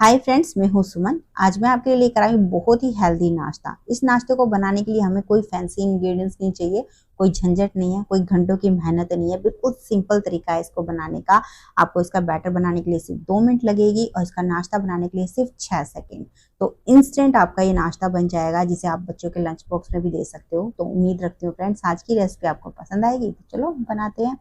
Hi friends, मैं हूं सुमन। आज मैं आपके लिए लेकर आई हूं बहुत ही हेल्दी नाश्ता। इस नाश्ते को बनाने के लिए हमें कोई फैंसी इंग्रेडिएंट्स नहीं चाहिए, कोई झंझट नहीं है, कोई घंटों की मेहनत नहीं है। बिल्कुल सिंपल तरीका है इसको बनाने का। आपको इसका बैटर बनाने के लिए सिर्फ 2 मिनट लगेगी और इसका नाश्ता बनाने के लिए सिर्फ 6 सेकेंड। तो इंस्टेंट आपका ये नाश्ता बन जाएगा, जिसे आप बच्चों के लंच बॉक्स में भी दे सकते हो। तो उम्मीद रखती हूँ फ्रेंड्स आज की रेसिपी आपको पसंद आएगी। तो चलो बनाते हैं।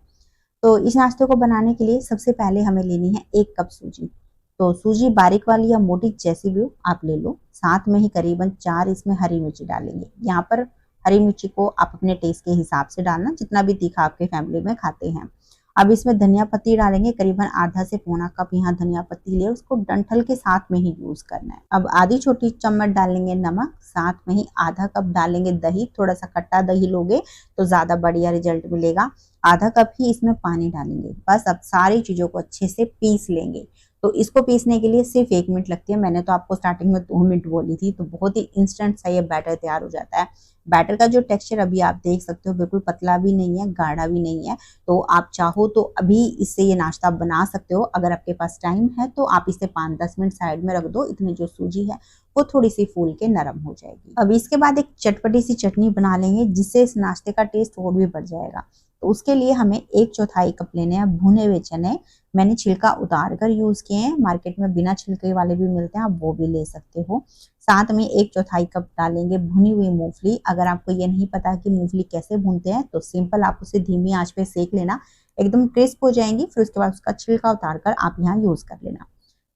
तो इस नाश्ते को बनाने के लिए सबसे पहले हमें लेनी है 1 कप सूजी। तो सूजी बारीक वाली या मोटी जैसी भी हो आप ले लो। साथ में ही करीबन 4 इसमें हरी मिर्ची डालेंगे। यहाँ पर हरी मिर्ची को आप अपने टेस्ट के हिसाब से डालना, जितना भी तीखा आपके फैमिली में खाते हैं। अब इसमें धनिया पत्ती डालेंगे, करीबन आधा से पौना कप यहाँ धनिया पत्ती ले, उसको डंठल के साथ में ही यूज करना है। अब आधी छोटी चम्मच डालेंगे नमक, साथ में ही आधा कप डालेंगे दही। थोड़ा सा खट्टा दही लोगे तो ज्यादा बढ़िया रिजल्ट मिलेगा। आधा कप ही इसमें पानी डालेंगे। बस अब सारी चीजों को अच्छे से पीस लेंगे। तो इसको पीसने के लिए सिर्फ 1 मिनट लगती है। मैंने तो आपको स्टार्टिंग में 2 मिनट बोली थी। तो बहुत ही इंस्टेंट सा ये बैटर तैयार हो जाता है। बैटर का जो टेक्सचर अभी आप देख सकते हो, बिल्कुल पतला भी नहीं है, गाढ़ा भी नहीं है। तो आप चाहो तो अभी इससे ये नाश्ता बना सकते हो। अगर आपके पास टाइम है तो आप इसे 5-10 मिनट साइड में रख दो। इतनी जो सूजी है वो थोड़ी सी फूल के नरम हो जाएगी। अब इसके बाद एक चटपटी सी चटनी बना लेंगे, जिससे इस नाश्ते का टेस्ट और भी बढ़ जाएगा। तो उसके लिए हमें 1/4 कप लेने हैं भुने हुए चने। मैंने छिलका उतार कर यूज किए हैं। मार्केट में बिना छिलके वाले भी मिलते हैं, आप वो भी ले सकते हो। साथ में 1/4 कप डालेंगे भुनी हुई मूंगफली। अगर आपको ये नहीं पता कि मूंगफली कैसे भूनते हैं तो सिंपल आप उसे धीमी आंच पे सेक लेना, एकदम क्रिस्प हो जाएंगी। फिर उसके बाद उसका छिलका उतार कर आप यहाँ यूज कर लेना।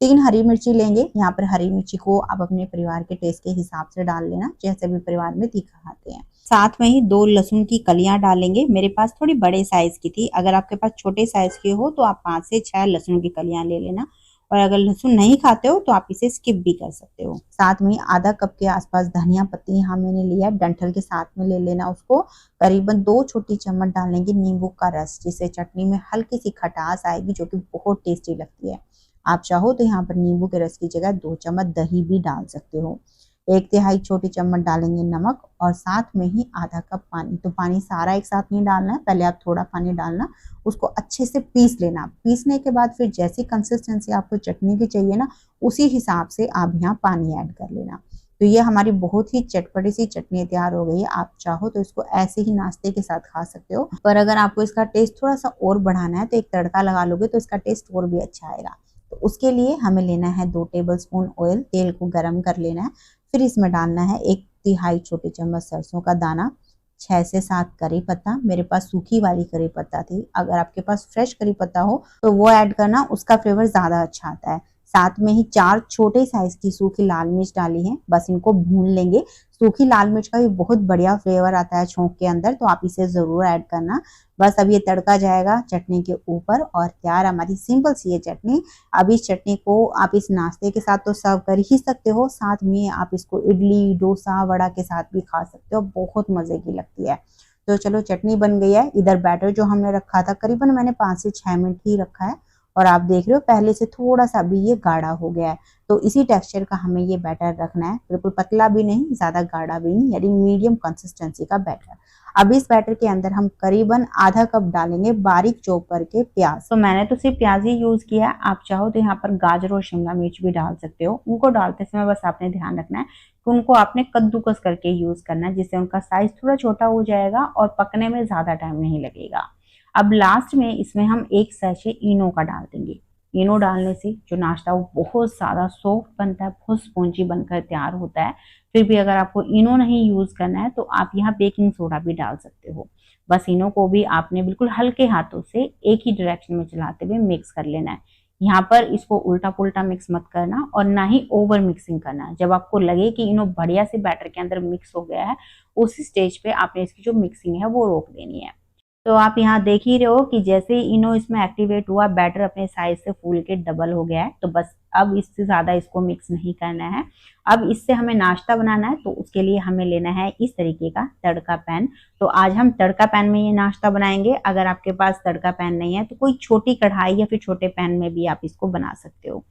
3 हरी मिर्ची लेंगे। यहाँ पर हरी मिर्ची को आप अपने परिवार के टेस्ट के हिसाब से डाल लेना, जैसे भी परिवार में तीखा खाते हैं। साथ में ही 2 लहसुन की कलियां डालेंगे। मेरे पास थोड़ी बड़े साइज की थी। अगर आपके पास छोटे साइज की हो तो आप 5 से 6 लहसुन की कलियां ले लेना। और अगर लहसुन नहीं खाते हो तो आप इसे स्किप भी कर सकते हो। साथ में आधा कप के आसपास धनिया पत्ती यहाँ मैंने लिया, डंठल के साथ में ले लेना उसको। करीबन 2 छोटी चम्मच डालेंगे नींबू का रस, जिससे चटनी में हल्की सी खटास आएगी, जो कि बहुत टेस्टी लगती है। आप चाहो तो यहाँ पर नींबू के रस की जगह 2 चम्मच दही भी डाल सकते हो। 1/3 छोटी चम्मच डालेंगे नमक और साथ में ही आधा कप पानी। तो पानी सारा एक साथ नहीं डालना है, पहले आप थोड़ा पानी डालना, उसको अच्छे से पीस लेना। पीसने के बाद फिर जैसी कंसिस्टेंसी आपको चटनी की चाहिए ना, उसी हिसाब से आप यहाँ पानी ऐड कर लेना। तो ये हमारी बहुत ही चटपटी सी चटनी तैयार हो गई है। आप चाहो तो इसको ऐसे ही नाश्ते के साथ खा सकते हो, पर अगर आपको इसका टेस्ट थोड़ा सा और बढ़ाना है तो एक तड़का लगा लोगे तो इसका टेस्ट और भी अच्छा आएगा। तो उसके लिए हमें लेना है 2 टेबलस्पून ऑयल। तेल को गर्म कर लेना है। फिर इसमें डालना है 1/3 छोटी चम्मच सरसों का दाना, 6 से 7 करी पत्ता। मेरे पास सूखी वाली करी पत्ता थी। अगर आपके पास फ्रेश करी पत्ता हो तो वो ऐड करना, उसका फ्लेवर ज्यादा अच्छा आता है। साथ में ही 4 छोटे साइज की सूखी लाल मिर्च डाली है। बस इनको भून लेंगे। सूखी लाल मिर्च का भी बहुत बढ़िया फ्लेवर आता है छोंक के अंदर, तो आप इसे जरूर ऐड करना। बस अब ये तड़का जाएगा चटनी के ऊपर और तैयार हमारी सिंपल सी ये चटनी। अब इस चटनी को आप इस नाश्ते के साथ तो सर्व कर ही सकते हो, साथ में आप इसको इडली, डोसा, वड़ा के साथ भी खा सकते हो। बहुत मजे की लगती है। तो चलो चटनी बन गई है। इधर बैटर जो हमने रखा था, करीबन मैंने 5 से 6 मिनट ही रखा है और आप देख रहे हो पहले से थोड़ा सा भी ये गाढ़ा हो गया है। तो इसी टेक्सचर का हमें ये बैटर रखना है, बिल्कुल पतला भी नहीं, ज्यादा गाढ़ा भी नहीं, यानी मीडियम कंसिस्टेंसी का बैटर। अब इस बैटर के अंदर हम करीबन आधा कप डालेंगे बारीक चॉप करके प्याज। तो मैंने तो सिर्फ प्याज ही यूज किया है। आप चाहो तो यहाँ पर गाजर और शिमला मिर्च भी डाल सकते हो। उनको डालते समय बस आपने ध्यान रखना है कि उनको आपने कद्दूकस करके यूज करना है, जिससे उनका साइज थोड़ा छोटा हो जाएगा और पकने में ज्यादा टाइम नहीं लगेगा। अब लास्ट में इसमें हम 1 सैशे इनो का डाल देंगे। इनो डालने से जो नाश्ता वो बहुत ज्यादा सॉफ्ट बनता है, बहुत स्पॉन्जी बनकर तैयार होता है। फिर भी अगर आपको इनो नहीं यूज करना है तो आप यहाँ बेकिंग सोडा भी डाल सकते हो। बस इनो को भी आपने बिल्कुल हल्के हाथों से एक ही डायरेक्शन में चलाते हुए मिक्स कर लेना है। यहाँ पर इसको उल्टा पुल्टा मिक्स मत करना और ना ही ओवर मिक्सिंग करना। जब आपको लगे कि इनो बढ़िया से बैटर के अंदर मिक्स हो गया है, उसी स्टेज पे आपने इसकी जो मिक्सिंग है वो रोक देनी है। तो आप यहाँ देख ही रहे हो कि जैसे ही इनो इसमें एक्टिवेट हुआ, बैटर अपने साइज से फूल के डबल हो गया है। तो बस अब इससे ज्यादा इसको मिक्स नहीं करना है। अब इससे हमें नाश्ता बनाना है, तो उसके लिए हमें लेना है इस तरीके का तड़का पैन। तो आज हम तड़का पैन में ये नाश्ता बनाएंगे। अगर आपके पास तड़का पैन नहीं है तो कोई छोटी कढ़ाई या फिर छोटे पैन में भी आप इसको बना सकते हो।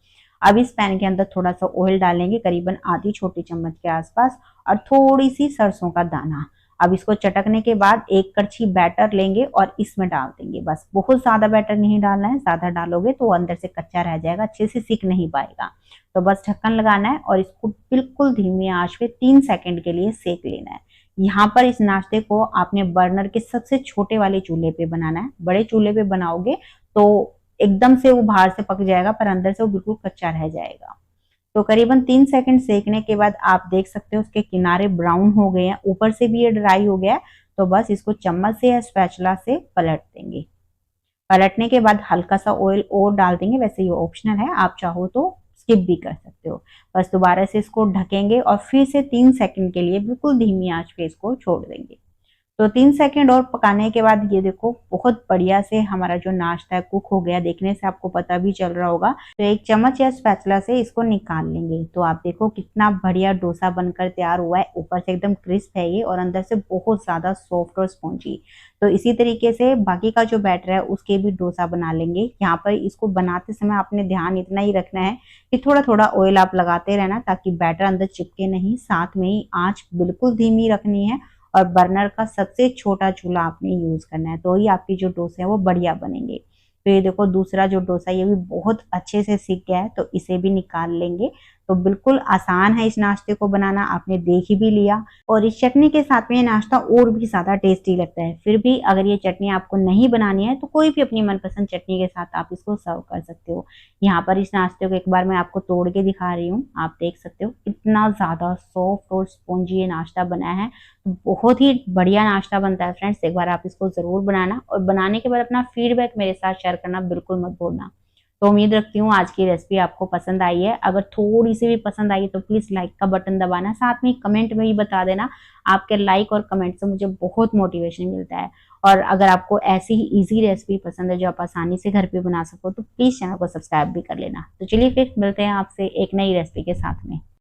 अब इस पैन के अंदर थोड़ा सा ऑयल डालेंगे, करीबन आधी छोटी चम्मच के आसपास, और थोड़ी सी सरसों का दाना। अब इसको चटकने के बाद एक कड़छी बैटर लेंगे और इसमें डाल देंगे। बस बहुत ज्यादा बैटर नहीं डालना है, ज्यादा डालोगे तो अंदर से कच्चा रह जाएगा, अच्छे से सीख नहीं पाएगा। तो बस ढक्कन लगाना है और इसको बिल्कुल धीमी आंच पे 3 सेकंड के लिए सेक लेना है। यहाँ पर इस नाश्ते को आपने बर्नर के सबसे छोटे वाले चूल्हे पे बनाना है। बड़े चूल्हे पे बनाओगे तो एकदम से वो बाहर से पक जाएगा पर अंदर से वो बिल्कुल कच्चा रह जाएगा। तो करीबन 3 सेकंड सेकने के बाद आप देख सकते हो उसके किनारे ब्राउन हो गए हैं, ऊपर से भी ये ड्राई हो गया है। तो बस इसको चम्मच से या स्पैचुला से पलट देंगे। पलटने के बाद हल्का सा ऑयल और डाल देंगे, वैसे ये ऑप्शनल है, आप चाहो तो स्किप भी कर सकते हो। बस दोबारा से इसको ढकेंगे और फिर से 3 सेकंड के लिए बिल्कुल धीमी आंच पे इसको छोड़ देंगे। तो 3 सेकंड और पकाने के बाद ये देखो बहुत बढ़िया से हमारा जो नाश्ता है कुक हो गया, देखने से आपको पता भी चल रहा होगा। तो एक चम्मच या स्पैचुला से इसको निकाल लेंगे। तो आप देखो कितना बढ़िया डोसा बनकर तैयार हुआ है, ऊपर से एकदम क्रिस्प है ये और अंदर से बहुत ज्यादा सॉफ्ट और स्पॉन्जी। तो इसी तरीके से बाकी का जो बैटर है उसके भी डोसा बना लेंगे। यहाँ पर इसको बनाते समय आपने ध्यान इतना ही रखना है कि थोड़ा थोड़ा ऑयल आप लगाते रहना ताकि बैटर अंदर चिपके नहीं, साथ में ही आंच बिल्कुल धीमी रखनी है और बर्नर का सबसे छोटा चूल्हा आपने यूज करना है, तो ही आपकी जो डोसे हैं वो बढ़िया बनेंगे। तो ये देखो दूसरा जो डोसा ये भी बहुत अच्छे से सीख गया है, तो इसे भी निकाल लेंगे। तो बिल्कुल आसान है इस नाश्ते को बनाना, आपने देख ही भी लिया। और इस चटनी के साथ में ये नाश्ता और भी ज्यादा टेस्टी लगता है। फिर भी अगर ये चटनी आपको नहीं बनानी है तो कोई भी अपनी मनपसंद चटनी के साथ आप इसको सर्व कर सकते हो। यहाँ पर इस नाश्ते को एक बार मैं आपको तोड़ के दिखा रही हूँ, आप देख सकते हो कितना ज्यादा सॉफ्ट और स्पॉन्जी ये नाश्ता बना है। बहुत ही बढ़िया नाश्ता बनता है फ्रेंड्स, एक बार आप इसको जरूर बनाना और बनाने के बाद अपना फीडबैक मेरे साथ शेयर करना बिल्कुल मत भूलना। तो उम्मीद रखती हूँ आज की रेसिपी आपको पसंद आई है। अगर थोड़ी सी भी पसंद आई तो प्लीज लाइक का बटन दबाना, साथ में कमेंट में भी बता देना। आपके लाइक और कमेंट से मुझे बहुत मोटिवेशन मिलता है। और अगर आपको ऐसी ही इजी रेसिपी पसंद है जो आप आसानी से घर पे बना सको तो प्लीज चैनल को सब्सक्राइब भी कर लेना। तो चलिए फिर मिलते हैं आपसे एक नई रेसिपी के साथ में।